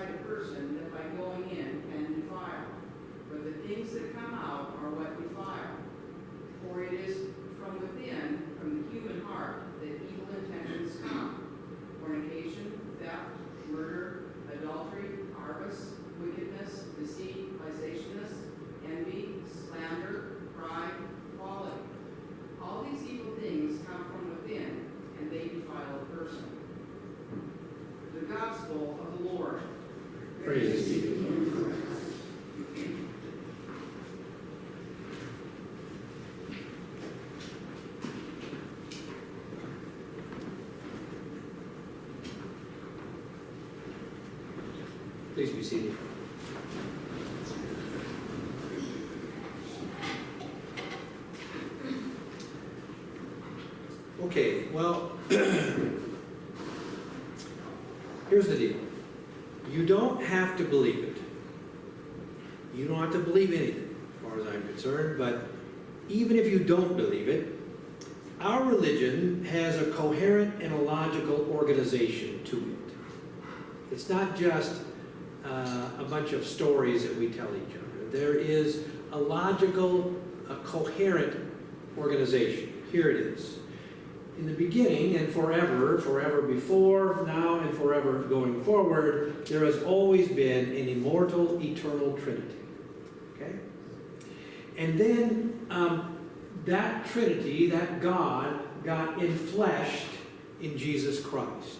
inside a person that by going in can defile. But the things that come out are what defile. For it is from within, from the human heart, that evil intentions come. Fornication, theft, murder, adultery, avarice, wickedness, deceit, licentiousness, envy, slander, pride, folly. All these evil things come from within, and they defile a person. The gospel of the Lord. Praise be to God. Please be seated. Okay, well, here's the deal. You don't have to believe it. You don't have to believe anything, as far as I'm concerned, but even if you don't believe it, our religion has a coherent and a logical organization to it. It's not just a bunch of stories that we tell each other. There is a logical, a coherent organization. Here it is. In the beginning and forever, forever before, now and forever going forward, there has always been an immortal, eternal Trinity. Okay? And then that Trinity, that God, got enfleshed in Jesus Christ,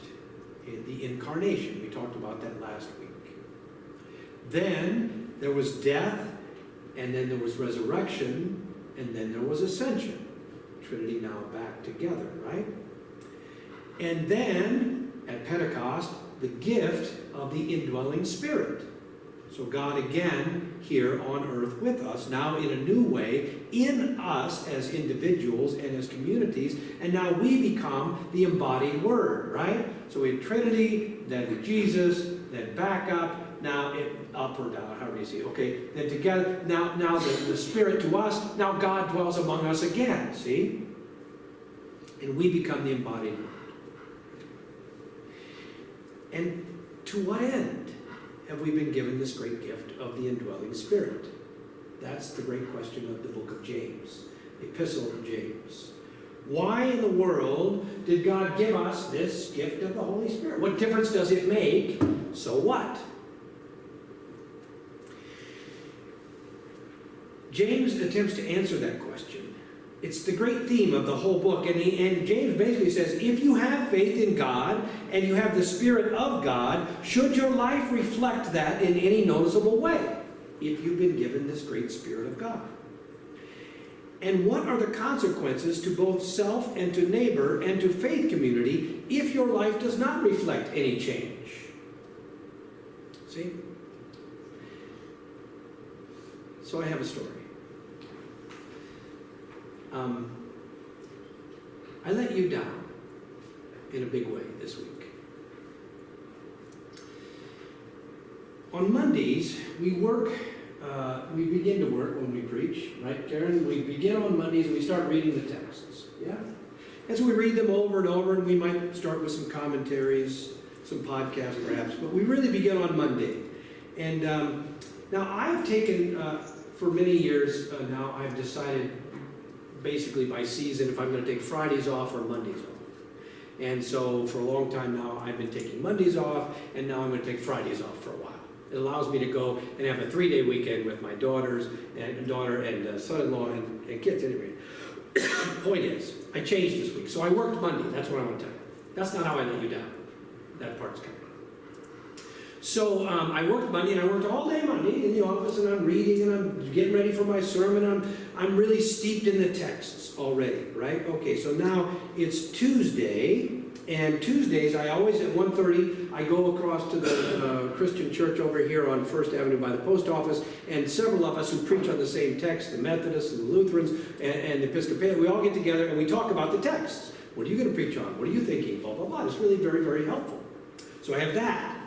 in the incarnation. We talked about that last week. Then there was death, and then there was resurrection, and then there was ascension. Trinity now back together, right? And then, at Pentecost, the gift of the indwelling Spirit. So God again here on earth with us, now in a new way, in us as individuals and as communities, and now we become the embodied Word, right? So we have Trinity, then Jesus, then back up, now up or down, however you see it, okay? Then together, now the Spirit to us, now God dwells among us again, see? And we become the embodied Word. And to what end have we been given this great gift of the indwelling Spirit? That's the great question of the book of James, the epistle of James. Why in the world did God give us this gift of the Holy Spirit? What difference does it make? So what? James attempts to answer that question. It's the great theme of the whole book. And James basically says, if you have faith in God and you have the Spirit of God, should your life reflect that in any noticeable way? If you've been given this great Spirit of God. And what are the consequences to both self and to neighbor and to faith community if your life does not reflect any change? See? So I have a story. I let you down in a big way this week. On Mondays, we begin to work when we preach, right, Karen? We begin on Mondays and we start reading the texts, yeah? And so we read them over and over, and we might start with some commentaries, some podcasts perhaps, but we really begin on Monday. And now I've taken, for many years now, I've decided basically by season if I'm going to take Fridays off or Mondays off. And so for a long time now, I've been taking Mondays off, and now I'm going to take Fridays off for a while. It allows me to go and have a 3-day weekend with my daughter and son-in-law and kids anyway. Point is, I changed this week. So I worked Monday. That's what I want to tell you. That's not how I let you down. That part's coming. So I worked Monday, and I worked all day Monday in the office, and I'm reading, and I'm getting ready for my sermon. I'm really steeped in the texts already, right? Okay, so now it's Tuesday, and Tuesdays I always at 1:30 I go across to the Christian church over here on First Avenue by the post office, and several of us who preach on the same text, the Methodists and the Lutherans and the Episcopalians, we all get together and we talk about the texts. What are you going to preach on? What are you thinking? Blah, blah, blah. It's really very, very helpful. So I have that.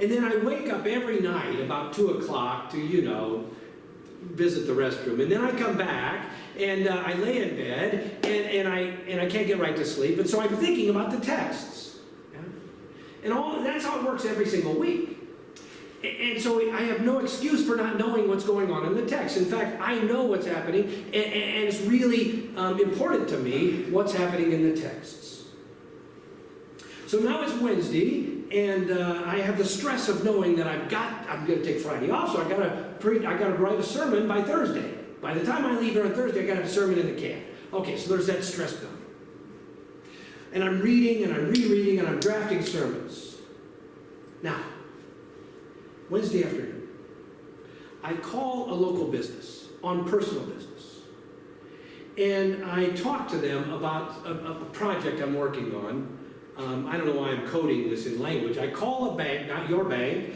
And then I wake up every night about 2 o'clock to, visit the restroom. And then I come back and I lay in bed and I can't get right to sleep. And so I'm thinking about the texts. Yeah? And that's how it works every single week. And so I have no excuse for not knowing what's going on in the text. In fact, I know what's happening, and it's really important to me what's happening in the texts. So now it's Wednesday, and I have the stress of knowing that I'm going to take Friday off, so I got to write a sermon by Thursday. By the time I leave here on Thursday, I got to have a sermon in the can. Okay, so there's that stress building. And I'm reading, and I'm rereading, and I'm drafting sermons. Now, Wednesday afternoon, I call a local business on personal business. And I talk to them about a project I'm working on. I don't know why I'm coding this in language. I call a bank, not your bank.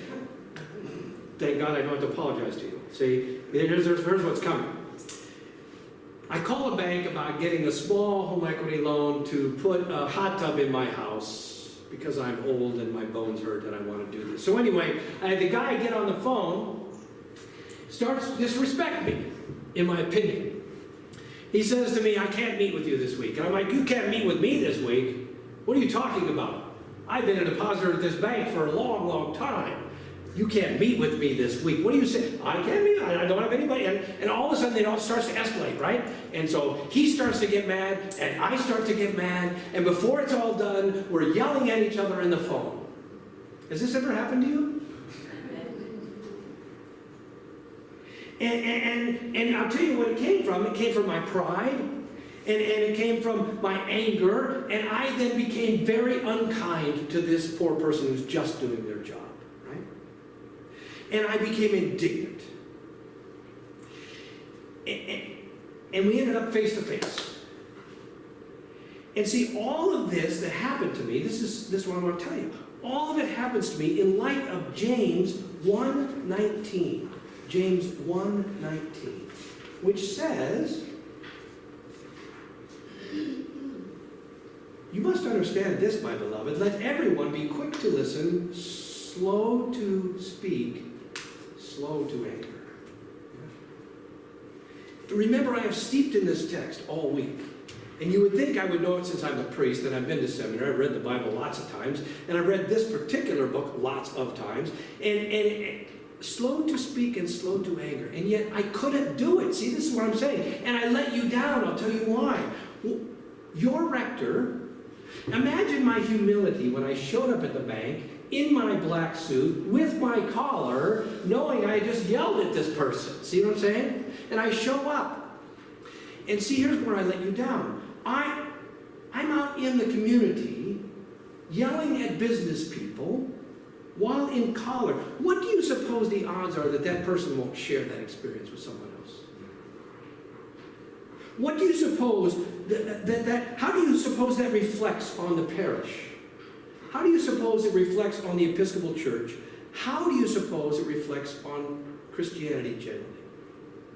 Thank God I don't have to apologize to you. See, here's what's coming. I call a bank about getting a small home equity loan to put a hot tub in my house because I'm old and my bones hurt and I want to do this. So anyway, I had the guy get on the phone, starts to disrespect me, in my opinion. He says to me, I can't meet with you this week. And I'm like, you can't meet with me this week? What are you talking about? I've been a depositor at this bank for a long, long time. You can't meet with me this week. What do you say? I can't meet. I don't have anybody. And all of a sudden, it all starts to escalate, right? And so he starts to get mad, and I start to get mad. And before it's all done, we're yelling at each other in the phone. Has this ever happened to you? And I'll tell you what it came from. It came from my pride, and it came from my anger, and I then became very unkind to this poor person who's just doing their job. And I became indignant. And we ended up face to face. And see, all of this that happened to me, this is what I want to tell you. All of it happens to me in light of James 1:19. James 1:19, which says, you must understand this, my beloved. Let everyone be quick to listen, slow to speak, slow to anger. Remember, I have steeped in this text all week. And you would think I would know it since I'm a priest and I've been to seminary. I've read the Bible lots of times. And I've read this particular book lots of times. And slow to speak and slow to anger. And yet I couldn't do it. See, this is what I'm saying. And I let you down. I'll tell you why. Your rector, imagine my humility when I showed up at the bank in my black suit, with my collar, knowing I just yelled at this person. See what I'm saying? And I show up. And see, here's where I let you down. I'm out in the community, yelling at business people, while in collar. What do you suppose the odds are that that person won't share that experience with someone else? What do you suppose how do you suppose that reflects on the parish? How do you suppose it reflects on the Episcopal Church? How do you suppose it reflects on Christianity generally?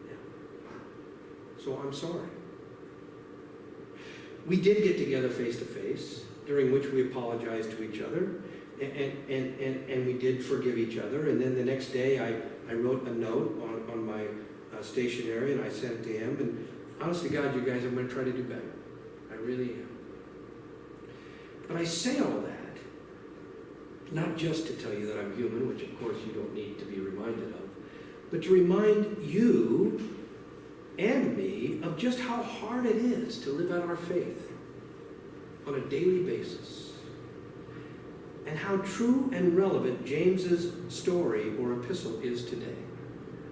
Yeah. So I'm sorry. We did get together face to face, during which we apologized to each other, and we did forgive each other. And then the next day I wrote a note on my stationery, and I sent it to him. And honest to God, you guys, I'm going to try to do better. I really am. But I say all that not just to tell you that I'm human, which of course you don't need to be reminded of, but to remind you and me of just how hard it is to live out our faith on a daily basis, and how true and relevant James's story or epistle is today.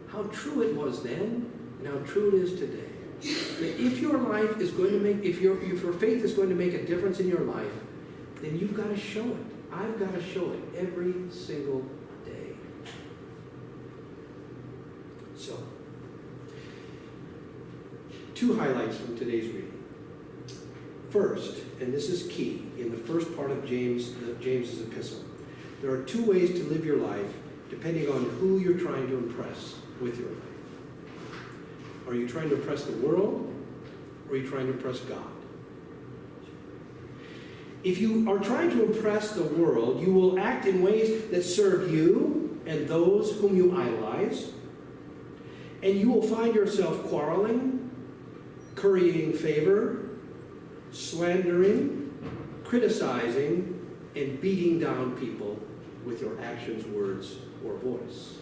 How true it was then, and how true it is today. That if your life is going to make, if your faith is going to make a difference in your life, then you've got to show it. I've got to show it every single day. So, two highlights from today's reading. First, and this is key, in the first part of James's epistle, there are two ways to live your life depending on who you're trying to impress with your life. Are you trying to impress the world, or are you trying to impress God? If you are trying to impress the world, you will act in ways that serve you and those whom you idolize, and you will find yourself quarreling, currying favor, slandering, criticizing, and beating down people with your actions, words, or voice.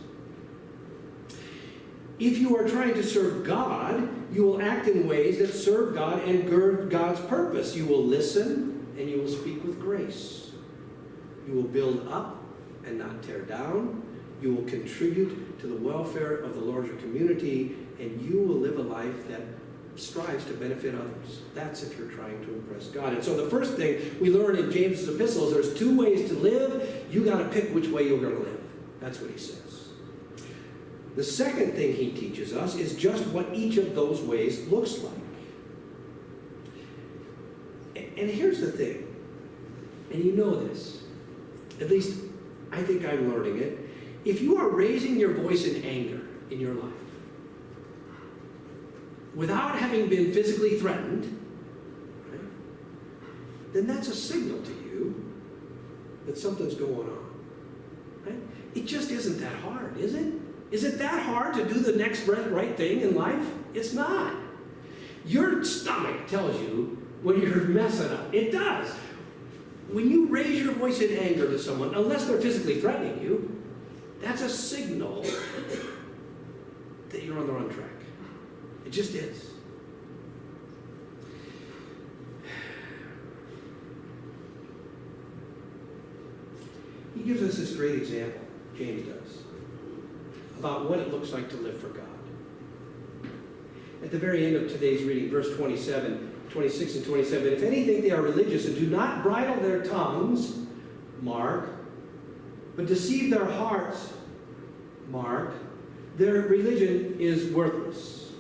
If you are trying to serve God, you will act in ways that serve God and gird God's purpose. You will listen and you will speak with grace. You will build up and not tear down. You will contribute to the welfare of the larger community, and you will live a life that strives to benefit others. That's if you're trying to impress God. And so the first thing we learn in James' epistle is there's two ways to live. You got to pick which way you're going to live. That's what he says. The second thing he teaches us is just what each of those ways looks like. And here's the thing, and you know this, at least I think I'm learning it. If you are raising your voice in anger in your life, without having been physically threatened, right, then that's a signal to you that something's going on. Right? It just isn't that hard, is it? Is it that hard to do the next right thing in life? It's not. Your stomach tells you when you're messing up. It does. When you raise your voice in anger to someone, unless they're physically threatening you, that's a signal that you're on the wrong track. It just is. He gives us this great example, James does, about what it looks like to live for God. At the very end of today's reading, verse 26 and 27, if any think they are religious and do not bridle their tongues, mark, but deceive their hearts, mark, their religion is worthless.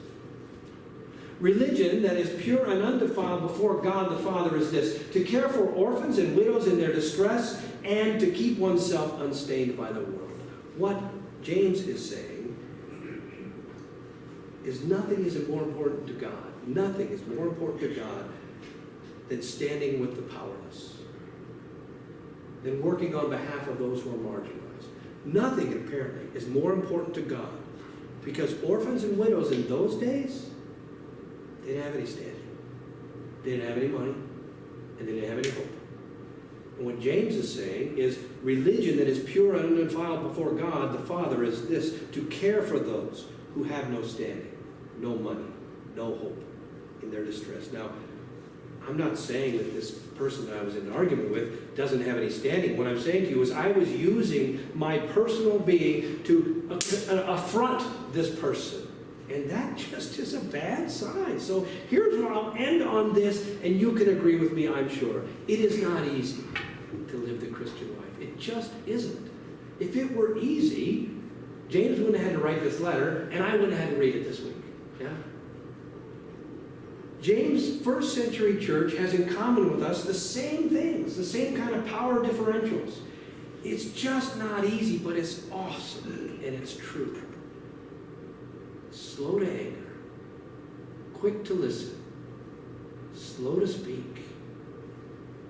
Religion that is pure and undefiled before God the Father is this: to care for orphans and widows in their distress and to keep oneself unstained by the world. What James is saying is nothing is more important to God. Nothing is more important to God than standing with the powerless, than working on behalf of those who are marginalized. Nothing, apparently, is more important to God, because orphans and widows in those days, they didn't have any standing. They didn't have any money, and they didn't have any hope. And what James is saying is religion that is pure and undefiled before God the Father is this: to care for those who have no standing, no money, no hope in their distress. Now, I'm not saying that this person that I was in an argument with doesn't have any standing. What I'm saying to you is I was using my personal being to affront this person. And that just is a bad sign. So here's where I'll end on this, and you can agree with me, I'm sure. It is not easy to live the Christian life. It just isn't. If it were easy, James wouldn't have had to write this letter, and I wouldn't have had to read it this week. Yeah? James' first century church has in common with us the same things, the same kind of power differentials. It's just not easy, but it's awesome, and it's true. Slow to anger, quick to listen, slow to speak.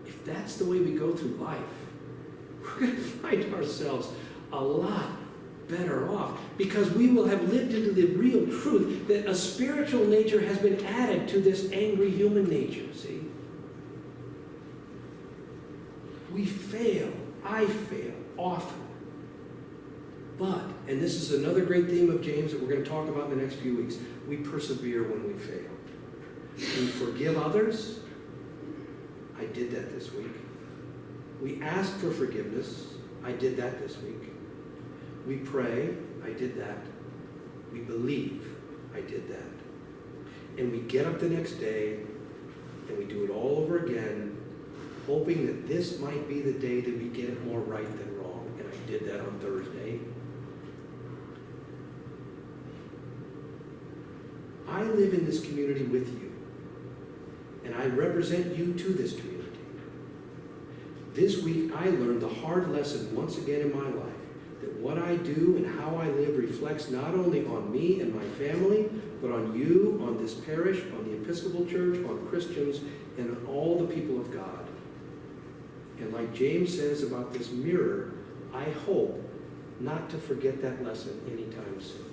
If that's the way we go through life, we're going to find ourselves a lot better off, because we will have lived into the real truth that a spiritual nature has been added to this angry human nature, see? We fail. I fail often. But, and this is another great theme of James that we're going to talk about in the next few weeks, we persevere when we fail. We forgive others. I did that this week. We ask for forgiveness. I did that this week. We pray. I did that. We believe. I did that. And we get up the next day and we do it all over again, hoping that this might be the day that we get it more right than wrong. And I did that on Thursday. I live in this community with you, and I represent you to this community. This week, I learned the hard lesson once again in my life, that what I do and how I live reflects not only on me and my family, but on you, on this parish, on the Episcopal Church, on Christians, and on all the people of God. And like James says about this mirror, I hope not to forget that lesson anytime soon.